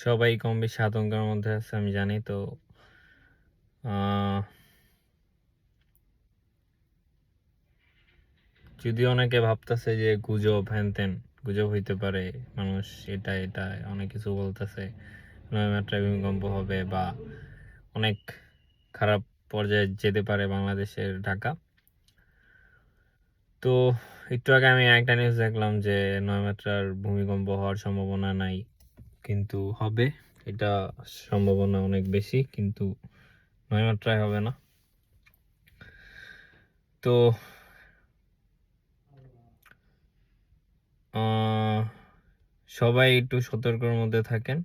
সবাই কম বেশি আতঙ্কের মধ্যে আছে আমি জানি। তো যদিও অনেকে ভাবতেছে যে গুজব হ্যান-ত্যান, গুজব হইতে পারে, মানুষ এটা অনেক কিছু বলতেছে, ৯ মাত্রায় ভূমিকম্প হবে বা অনেক খারাপ পর্যায়ে যেতে পারে বাংলাদেশের ঢাকা। তো একটু আগে আমি একটা নিউজ দেখলাম যে ৯ মাত্রার ভূমিকম্প হওয়ার সম্ভাবনা নাই, কিন্তু হবে। এটা সম্ভাবনা অনেক বেশি, কিন্তু ৯ মাত্রায় হবে না। তো সবাই একটু সতর্কের মধ্যে থাকেন,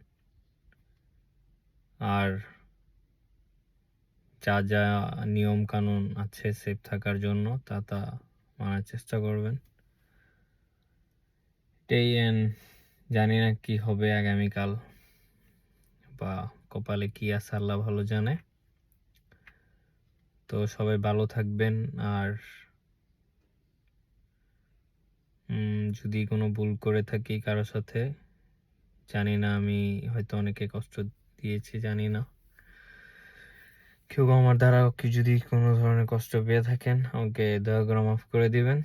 আর যা নিয়ম কানুন আছে সেফ থাকার জন্য তা মানার চেষ্টা করবেন। এটাই। জানি না কি হবে আগামীকাল, বা কপালে কি আছে আল্লাহ ভালো জানে। তো সবাই ভালো থাকবেন। আর যদি কোনো ভুল করে থাকি কারো সাথে, জানি না, আমি হয়তো অনেকে কষ্ট দিয়েছি, জানি না। কেউ আমার দ্বারা যদি কোনো ধরনের কষ্ট পেয়ে থাকেন, আমাকে দয়া করে মাফ করে দিবেন।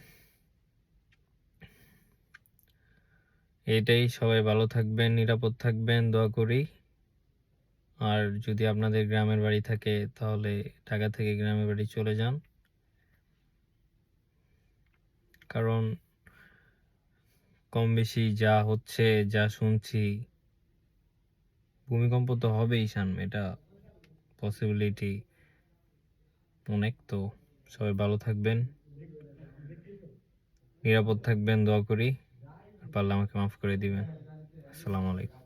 এটাই। সবাই ভালো থাকবেন, নিরাপদ থাকবেন, দোয়া করি। আর যদি আপনাদের গ্রামের বাড়ি থাকে তাহলে ঢাকা থেকে গ্রামের বাড়ি চলে যান, কারণ কম বেশি যা হচ্ছে, যা শুনছি, ভূমিকম্প তো হবেই সামনে, এটা পসিবিলিটি অনেক। তো সবাই ভালো থাকবেন, নিরাপদ থাকবেন, দোয়া করি। পারলে আমাকে মাফ করে দিবেন। আসসালামু আলাইকুম।